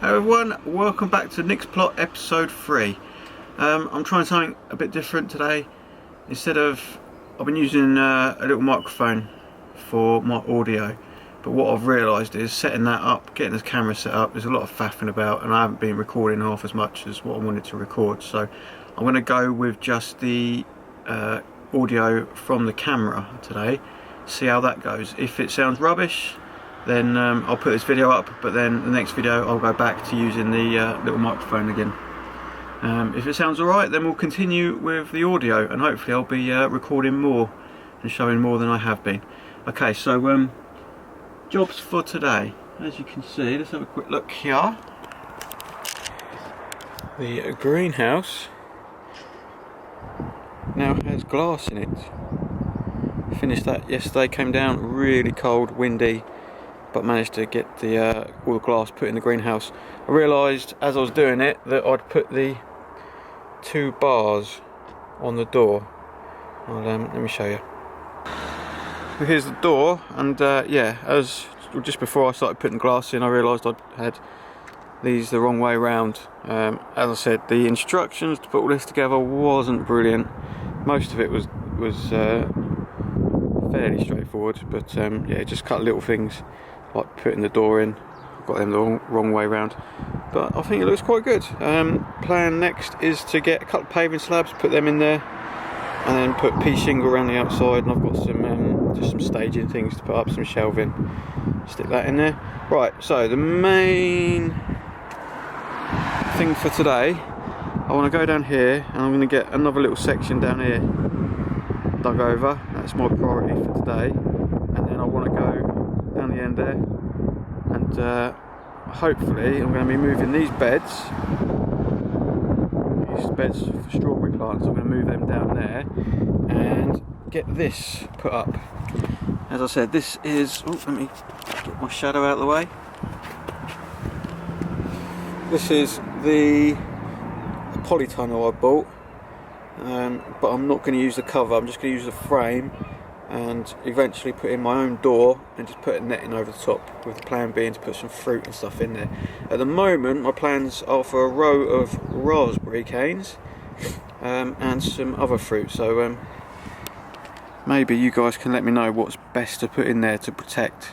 Hello everyone, welcome back to Nick's Plot episode 3. I'm trying something a bit different today. Instead of, I've been using a little microphone for my audio, but what I've realised is setting that up, getting this camera set up, there's a lot of faffing about and I haven't been recording half as much as what I wanted to record. So I'm going to go with just the audio from the camera today, see how that goes. If it sounds rubbish, then I'll put this video up, but then the next video I'll go back to using the little microphone again. If it sounds alright, then we'll continue with the audio and hopefully I'll be recording more and showing more than I have been. Okay, so jobs for today. As you can see, let's have a quick look here. The greenhouse now has glass in it. Finished that yesterday, came down really cold, windy, but managed to get the all the glass put in the greenhouse. I realised as I was doing it that I'd put the 2 bars on the door. Let me show you. So here's the door, and yeah, as just before I started putting glass in, I realised I'd had these the wrong way around. As I said, the instructions to put all this together wasn't brilliant. Most of it was fairly straightforward, but yeah, just cut little things like putting the door in, got them the wrong way around, but I think it looks quite good. Plan next is to get a couple of paving slabs, put them in there, and then put pea shingle around the outside, and I've got some just some staging things to put up, some shelving, stick that in there. Right, so the main thing for today, I want to go down here and I'm going to get another little section down here dug over. That's my priority for today, and then I want to go down the end there, and hopefully I'm going to be moving these beds for strawberry plants. I'm going to move them down there and get this put up. As I said, this is, let me get my shadow out of the way. This is the polytunnel I bought, but I'm not going to use the cover, I'm just going to use the frame and eventually put in my own door and just put a netting over the top, with the plan being to put some fruit and stuff in there. At the moment my plans are for a row of raspberry canes and some other fruit, so maybe you guys can let me know what's best to put in there to protect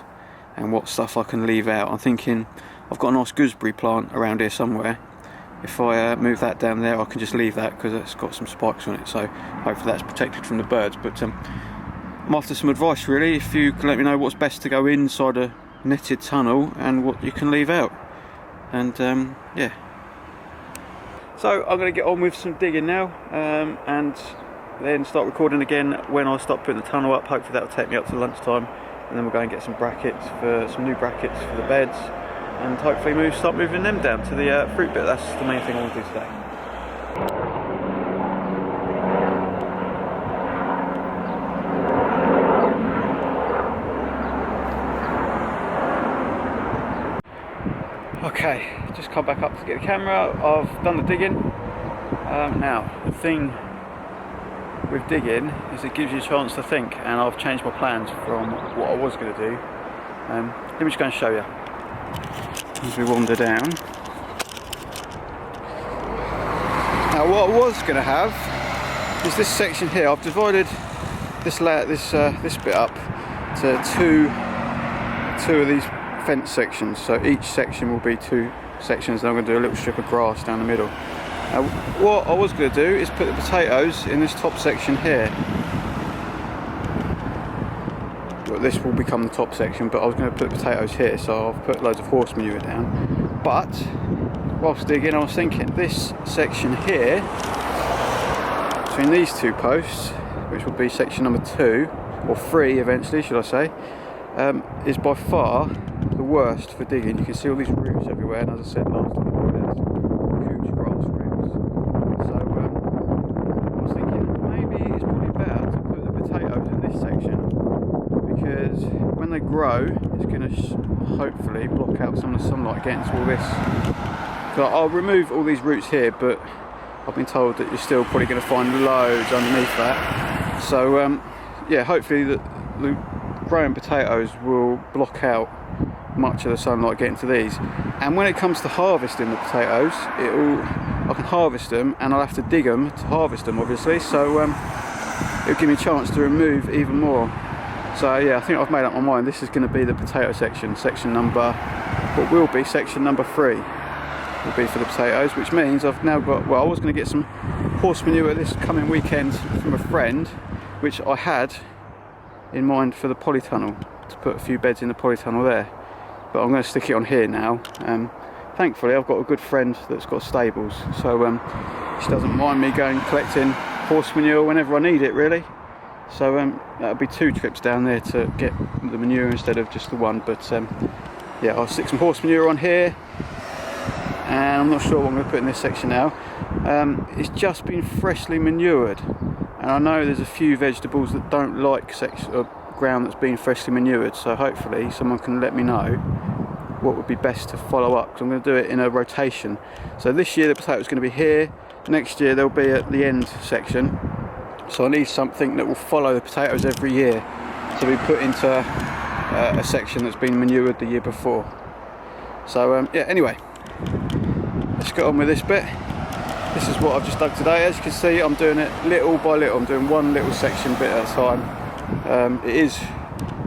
and what stuff I can leave out. I'm thinking I've got a nice gooseberry plant around here somewhere. If I move that down there, I can just leave that because it's got some spikes on it, so hopefully that's protected from the birds. But I'm after some advice really, if you can let me know what's best to go inside a netted tunnel and what you can leave out. And yeah, so I'm going to get on with some digging now, and then start recording again when I start putting the tunnel up. Hopefully that'll take me up to lunchtime, and then we'll go and get some brackets, for some new brackets for the beds, and hopefully start moving them down to the fruit bit. That's the main thing I want to do today. Okay, just come back up to get the camera. I've done the digging. Now, the thing with digging is it gives you a chance to think, and I've changed my plans from what I was going to do. Let me just go and show you as we wander down. Now, what I was going to have is this section here. I've divided this bit up to two of these fence sections, so each section will be 2 sections, and I'm going to do a little strip of grass down the middle. Now, what I was going to do is put the potatoes in this top section here. Well, this will become the top section, but I was going to put potatoes here, so I've put loads of horse manure down. But whilst digging, I was thinking this section here, between these 2 posts, which will be section number 2 or 3 eventually, should I say, is by far the worst for digging. You can see all these roots everywhere, and as I said last time, there's huge grass roots. So I was thinking maybe it's probably better to put the potatoes in this section, because when they grow it's going to hopefully block out some of the sunlight against all this. So I'll remove all these roots here, but I've been told that you're still probably going to find loads underneath that. So yeah, hopefully the growing potatoes will block out much of the sunlight getting to these. And when it comes to harvesting the potatoes, I can harvest them, and I'll have to dig them to harvest them, obviously, so it'll give me a chance to remove even more. So yeah, I think I've made up my mind. This is going to be the potato section, section number 3 will be for the potatoes, which means I've now got, well, I was going to get some horse manure this coming weekend from a friend, which I had in mind for the polytunnel, to put a few beds in the polytunnel there, but I'm going to stick it on here now. Thankfully I've got a good friend that's got stables, so she doesn't mind me going collecting horse manure whenever I need it, really. So that'll be 2 trips down there to get the manure instead of just the one. But yeah, I'll stick some horse manure on here, and I'm not sure what I'm going to put in this section now. It's just been freshly manured, and I know there's a few vegetables that don't like ground that's been freshly manured, so hopefully someone can let me know what would be best to follow up, because I'm going to do it in a rotation. So this year the potato's going to be here, next year they'll be at the end section, so I need something that will follow the potatoes every year to be put into a section that's been manured the year before. So yeah, anyway, let's get on with this bit. This is what I've just dug today. As you can see, I'm doing it little by little. I'm doing one little section bit at a time. It is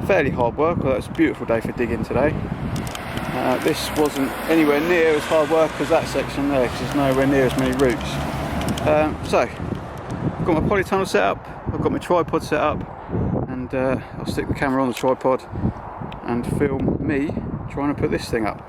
fairly hard work, although it's a beautiful day for digging today. This wasn't anywhere near as hard work as that section there, because there's nowhere near as many roots. So, I've got my polytunnel set up, I've got my tripod set up, and I'll stick the camera on the tripod and film me trying to put this thing up.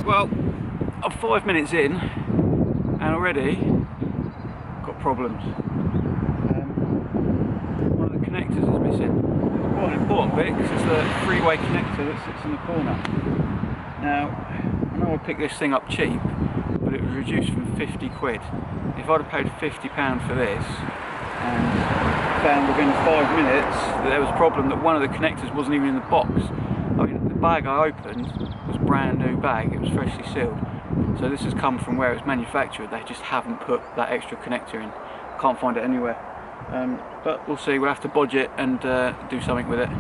Well, I'm 5 minutes in and already got problems. One of the connectors is missing. It's quite an important bit because it's the 3-way connector that sits in the corner. Now, I know I picked this thing up cheap, but it was reduced from 50 quid. If I'd have paid £50 for this and found within 5 minutes that there was a problem that one of the connectors wasn't even in the box. I mean, the bag I opened was a brand new bag, it was freshly sealed. So this has come from where it was manufactured, they just haven't put that extra connector in. Can't find it anywhere. But we'll see, we'll have to bodge it and do something with it.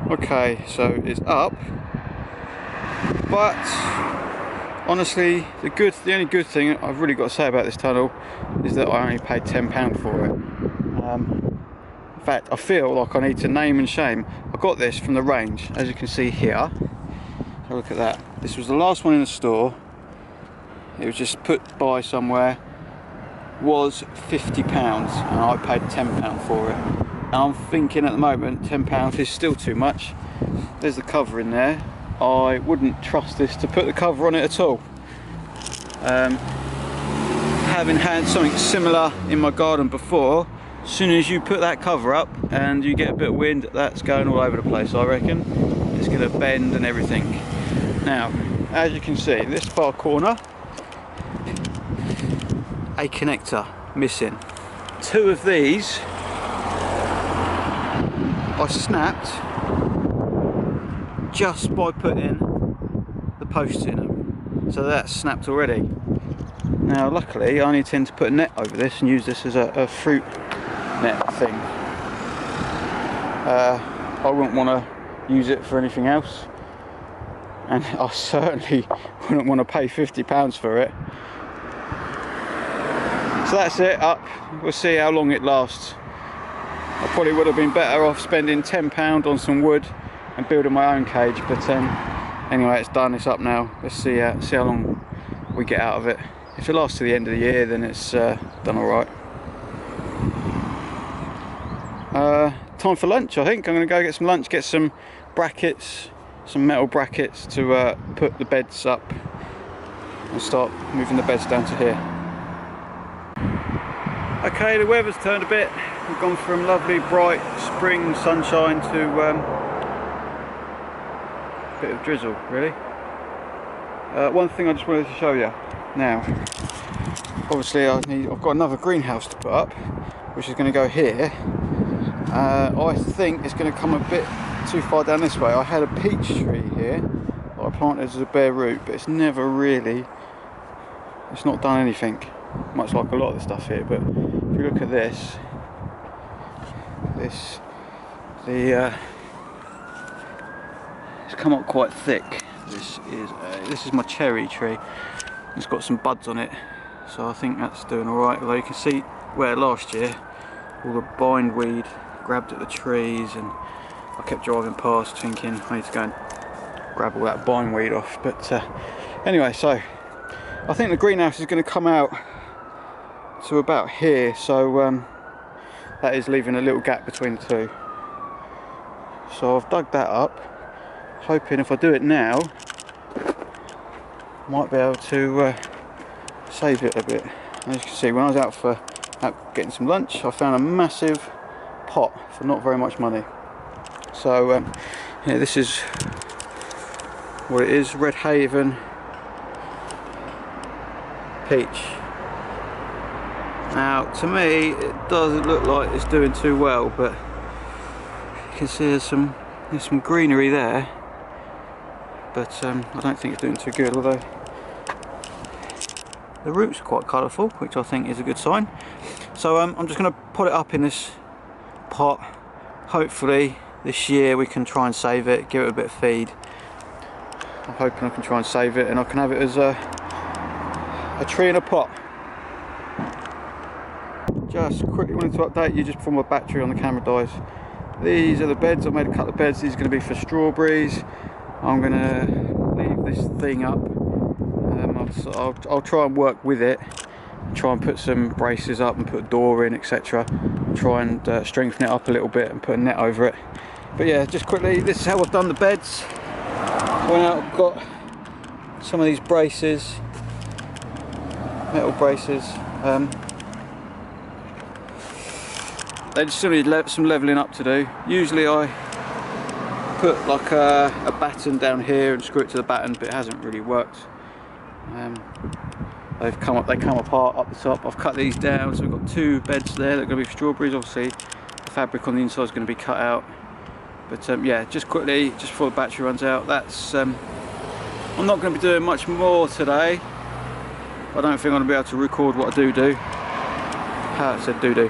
Okay, so it's up, but honestly, the only good thing I've really got to say about this tunnel is that I only paid £10 for it. In fact, I feel like I need to name and shame. I got this from the range, as you can see here. Have a look at that. This was the last one in the store. It was just put by somewhere. Was £50, and I paid £10 for it. And I'm thinking at the moment £10 is still too much. There's the cover in there, I wouldn't trust this to put the cover on it at all. Having had something similar in my garden before, as soon as you put that cover up and you get a bit of wind, that's going all over the place, I reckon. It's going to bend and everything. Now, as you can see, this far corner, a connector missing. Two of these I snapped just by putting the posts in them, so that's snapped already. Now luckily I only tend to put a net over this and use this as a fruit net thing. I wouldn't want to use it for anything else, and I certainly wouldn't want to pay £50 for it. So that's it up. We'll see how long it lasts. I probably would have been better off spending £10 on some wood and building my own cage, but anyway, it's done, it's up now. Let's see how long we get out of it. If it lasts to the end of the year, then it's done alright. Time for lunch, I think. I'm going to go get some lunch, get some brackets, some metal brackets to put the beds up and start moving the beds down to here. Okay, the weather's turned a bit. We've gone from lovely bright spring sunshine to a bit of drizzle, really. One thing I just wanted to show you. Now, obviously I've got another greenhouse to put up, which is going to go here. I think it's going to come a bit too far down this way. I had a peach tree here that I planted as a bare root, but it's never really, it's not done anything, much like a lot of the stuff here. But if you look at this, it's come up quite thick. This is my cherry tree. It's got some buds on it, so I think that's doing alright. Although you can see where last year all the bindweed grabbed at the trees, and I kept driving past thinking I need to go and grab all that bindweed off. But anyway, so I think the greenhouse is going to come out to about here, so that is leaving a little gap between the two. So I've dug that up, hoping if I do it now, might be able to save it a bit. As you can see, when I was out getting some lunch, I found a massive pot for not very much money. So yeah, this is what it is, Red Haven peach. Now to me it doesn't look like it's doing too well, but you can see there's some greenery there, but I don't think it's doing too good, although the roots are quite colourful, which I think is a good sign. So I'm just going to put it up in this pot. Hopefully this year we can try and save it, give it a bit of feed. I'm hoping I can try and save it and I can have it as a tree in a pot. Just quickly wanted to update you just before my battery on the camera dies. These are the beds. I've made a couple of beds. These are going to be for strawberries. I'm going to leave this thing up. I'll try and work with it, try and put some braces up and put a door in, etc. Try and strengthen it up a little bit and put a net over it. But yeah, just quickly, this is how I've done the beds. Went out, I've got some of these braces, metal braces. They just still need some levelling up to do. Usually I put like a batten down here and screw it to the batten, but it hasn't really worked. They come apart up the top. I've cut these down, so we've got two beds there that are going to be strawberries. Obviously the fabric on the inside is going to be cut out, but yeah, just quickly, just before the battery runs out, that's I'm not going to be doing much more today. I don't think I'm going to be able to record what I do. I said do.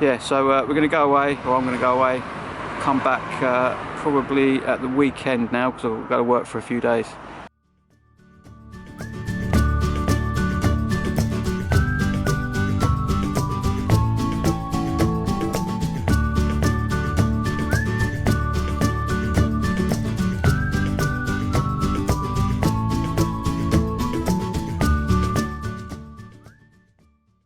Yeah, so we're going to go away, or I'm going to go away, come back probably at the weekend now, because I've got to work for a few days.